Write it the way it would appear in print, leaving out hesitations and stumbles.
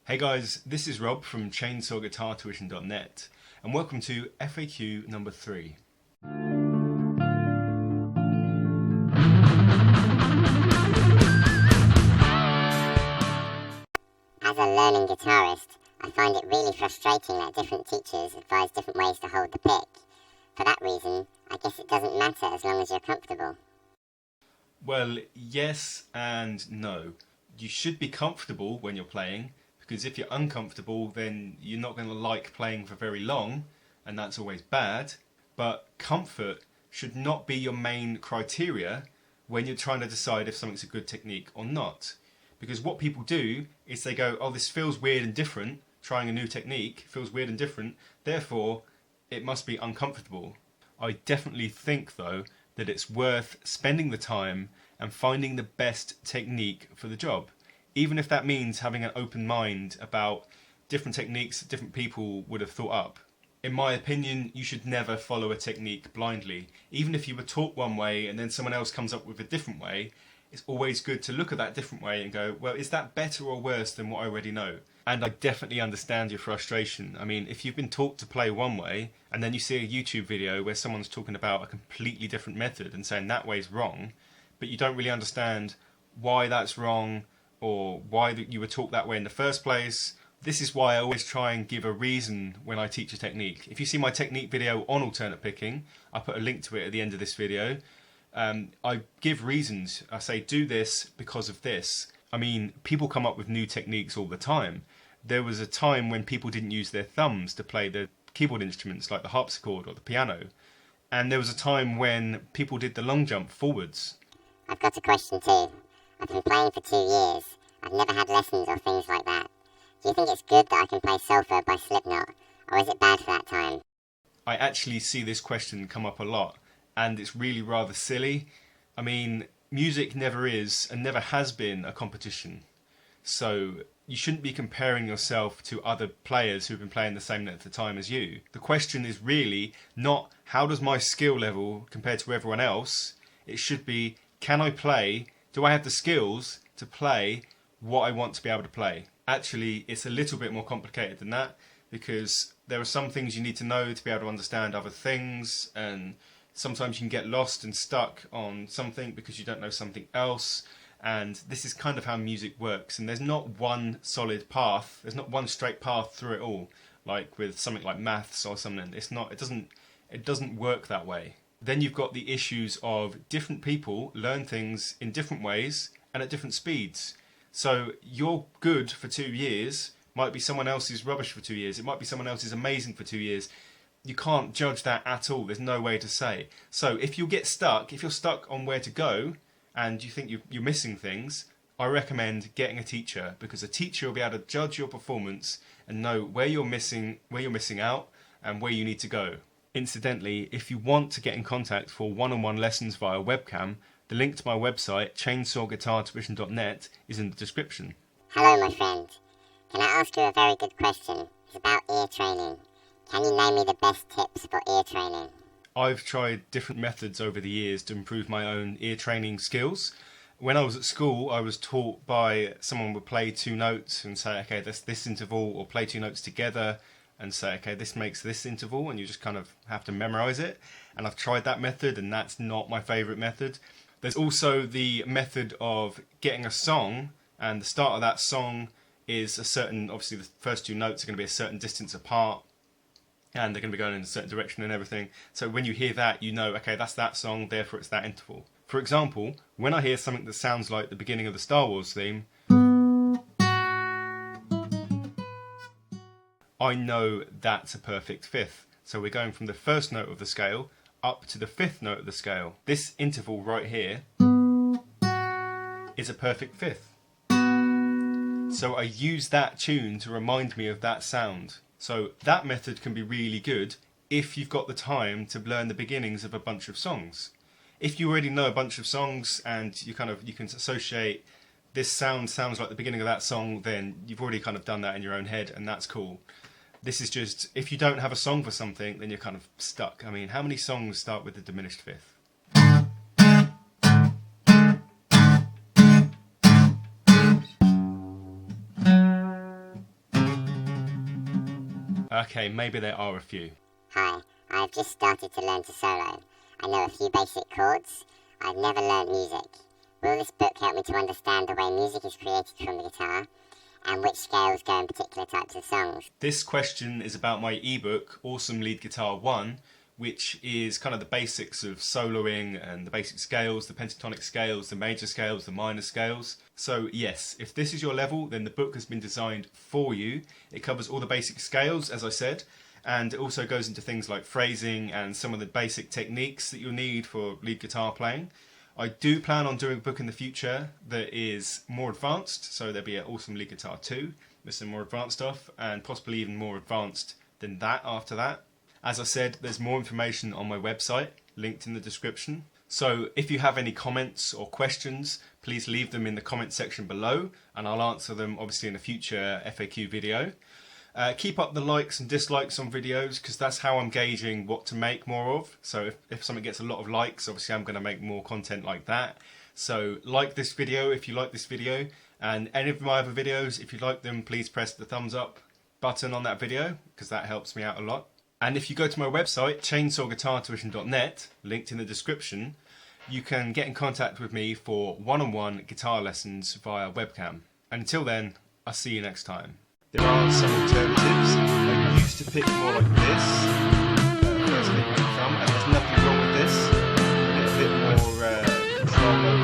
Hey guys, this is Rob from ChainsawGuitarTuition.net and welcome to FAQ number 3. As a learning guitarist, I find it really frustrating that different teachers advise different ways to hold the pick. For that reason, I guess it doesn't matter as long as you're comfortable. Well, yes and no. You should be comfortable when you're playing, because if you're uncomfortable then you're not going to like playing for very long, and that's always bad. But comfort should not be your main criteria when you're trying to decide if something's a good technique or not. Because what people do is they go, oh, this feels weird and different, trying a new technique feels weird and different, therefore it must be uncomfortable. I definitely think though that it's worth spending the time and finding the best technique for the job. Even if that means having an open mind about different techniques that different people would have thought up. In my opinion, you should never follow a technique blindly. Even if you were taught one way and then someone else comes up with a different way, it's always good to look at that different way and go, well, is that better or worse than what I already know? And I definitely understand your frustration. I mean, if you've been taught to play one way and then you see a YouTube video where someone's talking about a completely different method and saying that way's wrong, but you don't really understand why that's wrong or why you were taught that way in the first place. This is why I always try and give a reason when I teach a technique. If you see my technique video on alternate picking, I put a link to it at the end of this video. I give reasons. I say do this because of this. I mean, people come up with new techniques all the time. There was a time when people didn't use their thumbs to play the keyboard instruments like the harpsichord or the piano. And there was a time when people did the long jump forwards. I've got a question too. I've been playing for 2 years. I've never had lessons or things like that. Do you think it's good that I can play Sulphur by Slipknot, or is it bad for that time? I actually see this question come up a lot, and it's really rather silly. I mean, music never is and never has been a competition. So you shouldn't be comparing yourself to other players who've been playing the same length of time as you. The question is really not how does my skill level compare to everyone else. It should be, can I play? Do I have the skills to play what I want to be able to play? Actually, it's a little bit more complicated than that, because there are some things you need to know to be able to understand other things, and sometimes you can get lost and stuck on something because you don't know something else. And this is kind of how music works, and there's not one solid path, there's not one straight path through it all, like with something like maths or something. It doesn't work that way. Then you've got the issues of different people learn things in different ways and at different speeds. So you're good for 2 years, might be someone else's rubbish for 2 years, it might be someone else's amazing for 2 years. You can't judge that at all, there's no way to say. So if you're stuck on where to go and you think you're missing things, I recommend getting a teacher, because a teacher will be able to judge your performance and know where you're missing out and where you need to go. Incidentally, if you want to get in contact for one-on-one lessons via webcam, the link to my website, ChainsawGuitarTuition.net, is in the description. Hello, my friend. Can I ask you a very good question? It's about ear training. Can you name me the best tips for ear training? I've tried different methods over the years to improve my own ear training skills. When I was at school, I was taught by someone would play 2 notes and say, okay, that's this interval, or play 2 notes together and say, okay, this makes this interval, and you just kind of have to memorize it. And I've tried that method, and that's not my favorite method. There's also the method of getting a song, and the start of that song is a certain, obviously the first 2 notes are going to be a certain distance apart, and they're going to be going in a certain direction and everything. So when you hear that, you know, okay, that's that song, therefore it's that interval. For example, when I hear something that sounds like the beginning of the Star Wars theme, I know that's a perfect fifth. So we're going from the first note of the scale up to the 5th note of the scale. This interval right here is a perfect fifth. So I use that tune to remind me of that sound. So that method can be really good if you've got the time to learn the beginnings of a bunch of songs. If you already know a bunch of songs and you can associate this sounds like the beginning of that song, then you've already kind of done that in your own head, and that's cool. This is just, if you don't have a song for something, then you're kind of stuck. I mean, how many songs start with the diminished fifth? Okay, maybe there are a few. Hi, I've just started to learn to solo. I know a few basic chords. I've never learnt music. Will this book help me to understand the way music is created from the guitar and which scales go in particular types of songs? This question is about my ebook, Awesome Lead Guitar 1, which is kind of the basics of soloing and the basic scales, the pentatonic scales, the major scales, the minor scales. So yes, if this is your level, then the book has been designed for you. It covers all the basic scales, as I said, and it also goes into things like phrasing and some of the basic techniques that you'll need for lead guitar playing. I do plan on doing a book in the future that is more advanced, so there'll be an Awesome Lead Guitar 2 with some more advanced stuff, and possibly even more advanced than that after that. As I said, there's more information on my website, linked in the description. So if you have any comments or questions, please leave them in the comment section below, and I'll answer them obviously in a future FAQ video. Keep up the likes and dislikes on videos, because that's how I'm gauging what to make more of. So if something gets a lot of likes, obviously I'm going to make more content like that. So like this video if you like this video, and any of my other videos, if you like them, please press the thumbs up button on that video, because that helps me out a lot. And if you go to my website, chainsawguitartuition.net, linked in the description, you can get in contact with me for one-on-one guitar lessons via webcam. And until then, I'll see you next time. There are some alternatives. I used to pick more like this, first pick my thumb, and there's nothing wrong with this. A bit more control